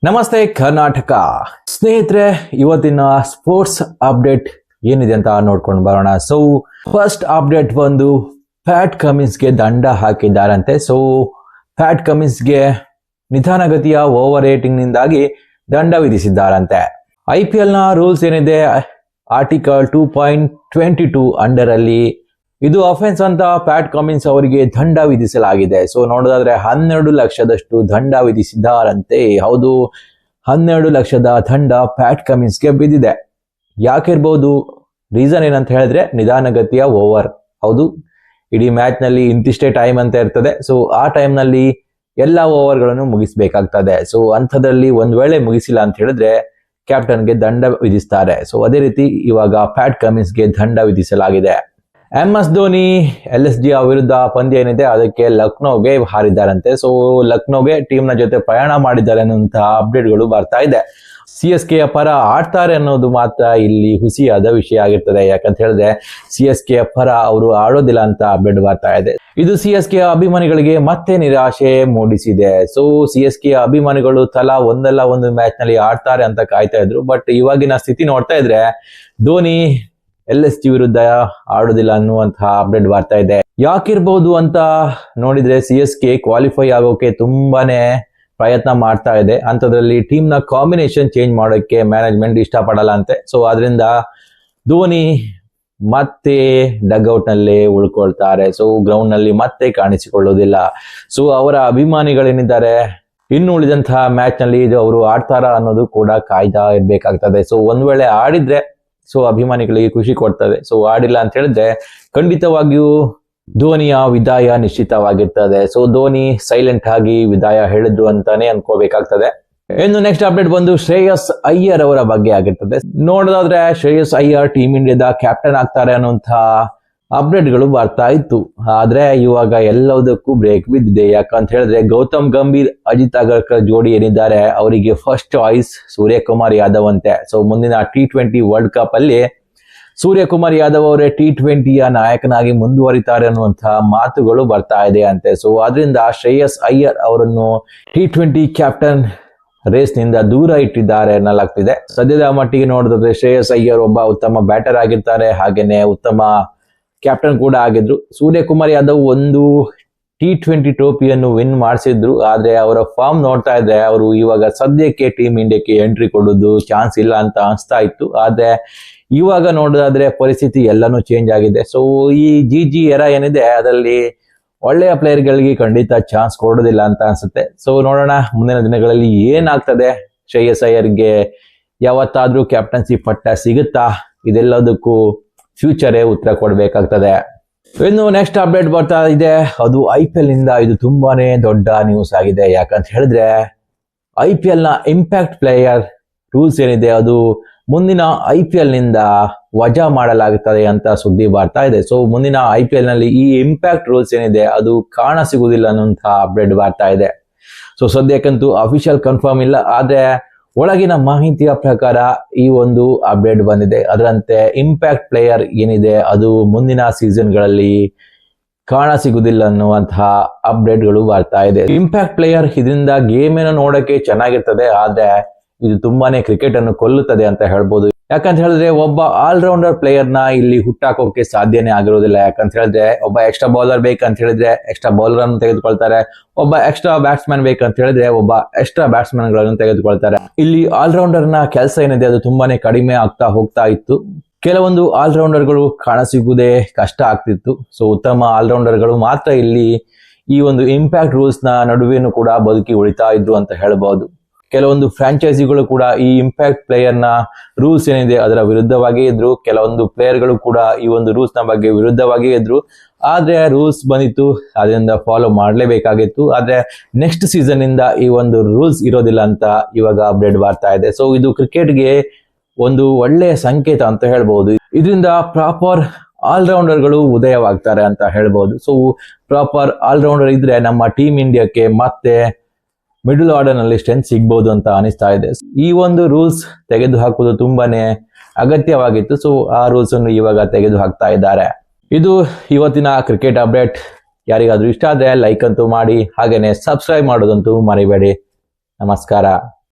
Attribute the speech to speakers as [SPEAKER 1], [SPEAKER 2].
[SPEAKER 1] ನಮಸ್ತೆ ಕರ್ನಾಟಕ ಸ್ನೇಹಿತರೆ, ಇವತ್ತಿನ ಸ್ಪೋರ್ಟ್ಸ್ ಅಪ್ಡೇಟ್ ಏನಿದೆ ಅಂತ ನೋಡ್ಕೊಂಡು ಬರೋಣ. ಸೊ ಫಸ್ಟ್ ಅಪ್ಡೇಟ್ ಬಂದು ಪ್ಯಾಟ್ ಕಮಿನ್ಸ್ಗೆ ದಂಡ ಹಾಕಿದ್ದಾರಂತೆ. ಸೊ ಪ್ಯಾಟ್ ಕಮಿನ್ಸ್ಗೆ ನಿಧಾನಗತಿಯ ಓವರ್ ರೇಟಿಂಗ್ ನಿಂದಾಗಿ ದಂಡ ವಿಧಿಸಿದ್ದಾರಂತೆ. IPL ನ ರೂಲ್ಸ್ ಏನಿದೆ, ಆರ್ಟಿಕಲ್ 2.22 ಅಂಡರ್ ಅಲ್ಲಿ ಇದು ಅಫೆನ್ಸ್ ಅಂತ ಪ್ಯಾಟ್ ಕಮಿನ್ಸ್ ಅವರಿಗೆ ದಂಡ ವಿಧಿಸಲಾಗಿದೆ. ಸೊ ನೋಡೋದಾದ್ರೆ 12 ಲಕ್ಷದಷ್ಟು ದಂಡ ವಿಧಿಸಿದ್ದಾರಂತೆ. ಹೌದು, 12 ಲಕ್ಷದ ದಂಡ ಪ್ಯಾಟ್ ಕಮಿನ್ಸ್ಗೆ ಬಿದ್ದಿದೆ. ಯಾಕಿರ್ಬೋದು, ರೀಸನ್ ಏನಂತ ಹೇಳಿದ್ರೆ ನಿಧಾನಗತಿಯ ಓವರ್. ಹೌದು, ಇಡೀ ಮ್ಯಾಚ್ ನಲ್ಲಿ ಇಂತಿಷ್ಟೇ ಟೈಮ್ ಅಂತ ಇರ್ತದೆ. ಸೊ ಆ ಟೈಮ್ ನಲ್ಲಿ ಎಲ್ಲಾ ಓವರ್ಗಳನ್ನು ಮುಗಿಸ್ಬೇಕಾಗ್ತದೆ. ಸೊ ಅಂಥದ್ರಲ್ಲಿ ಒಂದ್ ವೇಳೆ ಮುಗಿಸಿಲ್ಲ ಅಂತ ಹೇಳಿದ್ರೆ ಕ್ಯಾಪ್ಟನ್ಗೆ ದಂಡ ವಿಧಿಸ್ತಾರೆ. ಸೊ ಅದೇ ರೀತಿ ಇವಾಗ ಪ್ಯಾಟ್ ಕಮಿನ್ಸ್ಗೆ ದಂಡ ವಿಧಿಸಲಾಗಿದೆ. MS ಧೋನಿ LSG ವಿರುದ್ಧ ಪಂದ್ಯ ಏನಿದೆ ಅದಕ್ಕೆ ಲಕ್ನೋಗೆ ಹಾರಿದ್ದಾರಂತೆ. ಸೊ ಲಕ್ನೋಗೆ ಟೀಮ್ ನ ಜೊತೆ ಪ್ರಯಾಣ ಮಾಡಿದ್ದಾರೆ ಅನ್ನುವಂತಹ ಅಪ್ಡೇಟ್ಗಳು ಬರ್ತಾ ಇದೆ. CSK ಪರ ಆಡ್ತಾರೆ ಅನ್ನೋದು ಮಾತ್ರ ಇಲ್ಲಿ ಹುಸಿಯಾದ ವಿಷಯ ಆಗಿರ್ತದೆ. ಯಾಕಂತ ಹೇಳಿದ್ರೆ CSK ಪರ ಅವರು ಆಡೋದಿಲ್ಲ ಅಂತ ಅಪ್ಡೇಟ್ ಬರ್ತಾ ಇದೆ. ಇದು CSK ಅಭಿಮಾನಿಗಳಿಗೆ ಮತ್ತೆ ನಿರಾಶೆ ಮೂಡಿಸಿದೆ. ಸೊ CSK ಅಭಿಮಾನಿಗಳು ತಲಾ ಒಂದಲ್ಲ ಒಂದು ಮ್ಯಾಚ್ ನಲ್ಲಿ ಆಡ್ತಾರೆ ಅಂತ ಕಾಯ್ತಾ ಇದ್ರು. ಬಟ್ ಇವಾಗಿನ ಸ್ಥಿತಿ ನೋಡ್ತಾ ಇದ್ರೆ ಧೋನಿ LSG ವಿರುದ್ಧ ಆಡೋದಿಲ್ಲ ಅನ್ನುವಂತಹ ಅಪ್ಡೇಟ್ ಬರ್ತಾ ಇದೆ. ಯಾಕಿರ್ಬಹುದು ಅಂತ ನೋಡಿದ್ರೆ CSK ಕ್ವಾಲಿಫೈ ಆಗೋಕೆ ತುಂಬಾನೇ ಪ್ರಯತ್ನ ಮಾಡ್ತಾ ಇದೆ. ಅಂತದ್ರಲ್ಲಿ ಟೀಮ್ ನ ಕಾಂಬಿನೇಷನ್ ಚೇಂಜ್ ಮಾಡೋಕೆ ಮ್ಯಾನೇಜ್ಮೆಂಟ್ ಇಷ್ಟಪಡಲ್ಲ ಅಂತೆ. ಸೊ ಅದರಿಂದ ಧೋನಿ ಮತ್ತೆ ಡಗ್ಔಟ್ ನಲ್ಲೇ ಉಳ್ಕೊಳ್ತಾರೆ. ಸೊ ಗ್ರೌಂಡ್ ನಲ್ಲಿ ಮತ್ತೆ ಕಾಣಿಸಿಕೊಳ್ಳೋದಿಲ್ಲ. ಸೊ ಅವರ ಅಭಿಮಾನಿಗಳೇನಿದ್ದಾರೆ ಇನ್ನು ಉಳಿದಂತಹ ಮ್ಯಾಚ್ ನಲ್ಲಿ ಇದು ಅವರು ಆಡ್ತಾರ ಅನ್ನೋದು ಕೂಡ ಕಾಯ್ತಾ ಇರ್ಬೇಕಾಗ್ತದೆ. ಸೊ ಒಂದ್ ವೇಳೆ ಆಡಿದ್ರೆ ಸೊ ಅಭಿಮಾನಿಗಳಿಗೆ ಖುಷಿ ಕೊಡ್ತದೆ. ಸೊ ಆಡಿಲ್ಲ ಅಂತ ಹೇಳಿದ್ರೆ ಖಂಡಿತವಾಗಿಯೂ ಧೋನಿಯ ವಿದಾಯ ನಿಶ್ಚಿತವಾಗಿರ್ತದೆ. ಸೊ ಧೋನಿ ಸೈಲೆಂಟ್ ಆಗಿ ವಿದಾಯ ಹೇಳಿದ್ರು ಅಂತಾನೆ ಅನ್ಕೋಬೇಕಾಗ್ತದೆ. ಇನ್ನು ನೆಕ್ಸ್ಟ್ ಅಪ್ಡೇಟ್ ಬಂದು ಶ್ರೇಯಸ್ ಅಯ್ಯರ್ ಅವರ ಬಗ್ಗೆ ಆಗಿರ್ತದೆ. ನೋಡೋದಾದ್ರೆ ಶ್ರೇಯಸ್ ಅಯ್ಯರ್ ಟೀಮ್ ಇಂಡಿಯಾದ ಕ್ಯಾಪ್ಟನ್ ಆಗ್ತಾರೆ ಅನ್ನುವಂತಹ ಅಪ್ಡೇಟ್ಗಳು ಬರ್ತಾ ಇತ್ತು. ಆದ್ರೆ ಇವಾಗ ಎಲ್ಲದಕ್ಕೂ ಬ್ರೇಕ್ ಬಿದ್ದಿದೆ. ಯಾಕಂತ ಹೇಳಿದ್ರೆ ಗೌತಮ್ ಗಂಭೀರ್ ಅಜಿತ್ ಅಗರ್ಕರ್ ಜೋಡಿ ಏನಿದ್ದಾರೆ ಅವರಿಗೆ ಫಸ್ಟ್ ಚಾಯ್ಸ್ ಸೂರ್ಯಕುಮಾರ್ ಯಾದವ್ ಅಂತೆ. ಸೊ ಮುಂದಿನ T20 ವರ್ಲ್ಡ್ ಕಪ್ ಅಲ್ಲಿ ಸೂರ್ಯಕುಮಾರ್ ಯಾದವ್ ಅವರೇ T20ಯ ನಾಯಕನಾಗಿ ಮುಂದುವರಿತಾರೆ ಅನ್ನುವಂತಹ ಮಾತುಗಳು ಬರ್ತಾ ಇದೆ ಅಂತೆ. ಸೊ ಅದರಿಂದ ಶ್ರೇಯಸ್ ಅಯ್ಯರ್ ಅವರನ್ನು T20 ಕ್ಯಾಪ್ಟನ್ ರೇಸ್ ನಿಂದ ದೂರ ಇಟ್ಟಿದ್ದಾರೆ ಎನ್ನಲಾಗ್ತಿದೆ. ಸದ್ಯದ ಮಟ್ಟಿಗೆ ನೋಡಿದ್ರೆ ಶ್ರೇಯಸ್ ಅಯ್ಯರ್ ಒಬ್ಬ ಉತ್ತಮ ಬ್ಯಾಟರ್ ಆಗಿರ್ತಾರೆ, ಹಾಗೇನೆ ಉತ್ತಮ ಕ್ಯಾಪ್ಟನ್ ಕೂಡ ಆಗಿದ್ರು. ಸೂರ್ಯಕುಮಾರ್ ಯಾದವ್ ಒಂದು T20 ಟ್ರೋಫಿಯನ್ನು ವಿನ್ ಮಾಡಿಸಿದ್ರು. ಆದ್ರೆ ಅವರ ಫಾರ್ಮ್ ನೋಡ್ತಾ ಇದ್ರೆ ಅವರು ಇವಾಗ ಸದ್ಯಕ್ಕೆ ಟೀಮ್ ಇಂಡಿಯಾಕ್ಕೆ ಎಂಟ್ರಿ ಕೊಡೋದು ಚಾನ್ಸ್ ಇಲ್ಲ ಅಂತ ಅನಿಸ್ತಾ ಇತ್ತು. ಆದ್ರೆ ಇವಾಗ ನೋಡೋದಾದ್ರೆ ಪರಿಸ್ಥಿತಿ ಎಲ್ಲಾನು ಚೇಂಜ್ ಆಗಿದೆ. ಸೊ ಈ GG ಎರಾ ಏನಿದೆ ಅದರಲ್ಲಿ ಒಳ್ಳೆಯ ಪ್ಲೇಯರ್ಗಳಿಗೆ ಖಂಡಿತ ಚಾನ್ಸ್ ಕೊಡೋದಿಲ್ಲ ಅಂತ ಅನ್ಸುತ್ತೆ. ಸೊ ನೋಡೋಣ ಮುಂದಿನ ದಿನಗಳಲ್ಲಿ ಏನಾಗ್ತದೆ. ಶ್ರೇಯಸ್ ಅಯ್ಯರ್ಗೆ ಯಾವತ್ತಾದ್ರೂ ಕ್ಯಾಪ್ಟನ್ಸಿ ಪಟ್ಟ ಸಿಗುತ್ತಾ? ಇದೆಲ್ಲದಕ್ಕೂ ಫ್ಯೂಚರೇ ಉತ್ತರ ಕೊಡ್ಬೇಕಾಗ್ತದೆ. ಇನ್ನು ನೆಕ್ಸ್ಟ್ ಅಪ್ಡೇಟ್ ಬರ್ತಾ ಇದೆ, ಅದು IPL ನಿಂದ. ಇದು ತುಂಬಾನೇ ದೊಡ್ಡ ನ್ಯೂಸ್ ಆಗಿದೆ. ಯಾಕಂತ ಹೇಳಿದ್ರೆ IPL ನ ಇಂಪ್ಯಾಕ್ಟ್ ಪ್ಲೇಯರ್ ರೂಲ್ಸ್ ಏನಿದೆ ಅದು ಮುಂದಿನ IPL ನಿಂದ ವಜಾ ಮಾಡಲಾಗುತ್ತದೆ ಅಂತ ಸುದ್ದಿ ಬರ್ತಾ ಇದೆ. ಸೊ ಮುಂದಿನ IPL ನಲ್ಲಿ ಈ ಇಂಪ್ಯಾಕ್ಟ್ ರೂಲ್ಸ್ ಏನಿದೆ ಅದು ಕಾಣ ಸಿಗುವುದಿಲ್ಲ ಅನ್ನುವಂತಹ ಅಪ್ಡೇಟ್ ಬರ್ತಾ ಇದೆ. ಸೊ ಸದ್ಯಕ್ಕಂತೂ ಅಫಿಷಿಯಲ್ ಕನ್ಫರ್ಮ್ ಇಲ್ಲ. ಆದ್ರೆ ಒಳಗಿನ ಮಾಹಿತಿಯ ಪ್ರಕಾರ ಈ ಒಂದು ಅಪ್ಡೇಟ್ ಬಂದಿದೆ. ಅದರಂತೆ ಇಂಪ್ಯಾಕ್ಟ್ ಪ್ಲೇಯರ್ ಏನಿದೆ ಅದು ಮುಂದಿನ ಸೀಸನ್ಗಳಲ್ಲಿ ಕಾಣ ಸಿಗುವುದಿಲ್ಲ ಅನ್ನುವಂತಹ ಅಪ್ಡೇಟ್ಗಳು ಬರ್ತಾ ಇದೆ. ಇಂಪ್ಯಾಕ್ಟ್ ಪ್ಲೇಯರ್ ಇದರಿಂದ ಗೇಮ್ ಏನೋ ನೋಡಕ್ಕೆ ಚೆನ್ನಾಗಿರ್ತದೆ, ಆದ್ರೆ ಇದು ತುಂಬಾನೇ ಕ್ರಿಕೆಟ್ ಅನ್ನು ಕೊಲ್ಲುತ್ತದೆ ಅಂತ ಹೇಳ್ಬೋದು. ಯಾಕಂತ ಹೇಳಿದ್ರೆ ಒಬ್ಬ ಆಲ್ರೌಂಡರ್ ಪ್ಲೇಯರ್ ನ ಇಲ್ಲಿ ಹುಟ್ಟಾಕೋಕೆ ಸಾಧ್ಯನೇ ಆಗಿರೋದಿಲ್ಲ. ಯಾಕಂತ ಹೇಳಿದ್ರೆ ಒಬ್ಬ ಎಕ್ಸ್ಟ್ರಾ ಬೌಲರ್ ಬೇಕಂತ ಹೇಳಿದ್ರೆ ಎಕ್ಸ್ಟ್ರಾ ಬೌಲರ್ ಅನ್ನು ತೆಗೆದುಕೊಳ್ತಾರೆ, ಒಬ್ಬ ಎಕ್ಸ್ಟ್ರಾ ಬ್ಯಾಟ್ಸ್ಮನ್ ಬೇಕಂತ ಹೇಳಿದ್ರೆ ಒಬ್ಬ ಎಕ್ಸ್ಟ್ರಾ ಬ್ಯಾಟ್ಸ್ಮನ್ ಗಳನ್ನು ತೆಗೆದುಕೊಳ್ತಾರೆ. ಇಲ್ಲಿ ಆಲ್ರೌಂಡರ್ ನ ಕೆಲಸ ಏನಿದೆ ಅದು ತುಂಬಾನೇ ಕಡಿಮೆ ಆಗ್ತಾ ಹೋಗ್ತಾ ಇತ್ತು. ಕೆಲವೊಂದು ಆಲ್ರೌಂಡರ್ ಗಳು ಕಾಣ ಸಿಗುವುದೇ ಕಷ್ಟ ಆಗ್ತಿತ್ತು. ಸೊ ಉತ್ತಮ ಆಲ್ರೌಂಡರ್ ಗಳು ಮಾತ್ರ ಇಲ್ಲಿ ಈ ಒಂದು ಇಂಪ್ಯಾಕ್ಟ್ ರೂಲ್ಸ್ ನ ನಡುವೆನೂ ಕೂಡ ಬದುಕಿ ಉಳಿತಾ ಇದ್ರು ಅಂತ ಹೇಳ್ಬಹುದು. ಕೆಲವೊಂದು ಫ್ರಾಂಚೈಸಿಗಳು ಕೂಡ ಈ ಇಂಪ್ಯಾಕ್ಟ್ ಪ್ಲೇಯರ್ ನ ರೂಲ್ಸ್ ಏನಿದೆ ಅದರ ವಿರುದ್ಧವಾಗಿ ಇದ್ರು. ಕೆಲವೊಂದು ಪ್ಲೇಯರ್ ಗಳು ಕೂಡ ಈ ಒಂದು ರೂಲ್ಸ್ ನ ಬಗ್ಗೆ ವಿರುದ್ಧವಾಗಿ ಇದ್ರು. ಆದ್ರೆ ರೂಲ್ಸ್ ಬಂದಿತ್ತು, ಅದರಿಂದ ಫಾಲೋ ಮಾಡಲೇಬೇಕಾಗಿತ್ತು. ಆದ್ರೆ ನೆಕ್ಸ್ಟ್ ಸೀಸನ್ ಇಂದ ಈ ಒಂದು ರೂಲ್ಸ್ ಇರೋದಿಲ್ಲ ಅಂತ ಇವಾಗ ಅಪ್ಡೇಟ್ ಬರ್ತಾ ಇದೆ. ಸೊ ಇದು ಕ್ರಿಕೆಟ್ಗೆ ಒಂದು ಒಳ್ಳೆಯ ಸಂಕೇತ ಅಂತ ಹೇಳ್ಬಹುದು. ಇದರಿಂದ ಪ್ರಾಪರ್ ಆಲ್ರೌಂಡರ್ ಗಳು ಉದಯವಾಗ್ತಾರೆ ಅಂತ ಹೇಳ್ಬಹುದು. ಸೊ ಪ್ರಾಪರ್ ಆಲ್ರೌಂಡರ್ ಇದ್ರೆ ನಮ್ಮ ಟೀಮ್ ಇಂಡಿಯಾಕ್ಕೆ ಮತ್ತೆ ಮಿಡಲ್ ಆರ್ಡರ್ ನಲ್ಲಿ ಸ್ಟ್ರೆಂತ್ ಸಿಗ್ಬಹುದು ಅಂತ ಅನಿಸ್ತಾ ಇದೆ. ಈ ಒಂದು ರೂಲ್ಸ್ ತೆಗೆದು ಹಾಕುವುದು ತುಂಬಾನೇ ಅಗತ್ಯವಾಗಿತ್ತು. ಸೊ ಆ ರೂಲ್ಸ್ ಅನ್ನು ಇವಾಗ ತೆಗೆದು ಹಾಕ್ತಾ ಇದ್ದಾರೆ. ಇದು ಇವತ್ತಿನ ಕ್ರಿಕೆಟ್ ಅಪ್ಡೇಟ್. ಯಾರಿಗಾದ್ರೂ ಇಷ್ಟ ಆದ್ರೆ ಲೈಕ್ ಅಂತೂ ಮಾಡಿ, ಹಾಗೇನೆ ಸಬ್ಸ್ಕ್ರೈಬ್ ಮಾಡೋದಂತೂ ಮರಿಬೇಡಿ. ನಮಸ್ಕಾರ.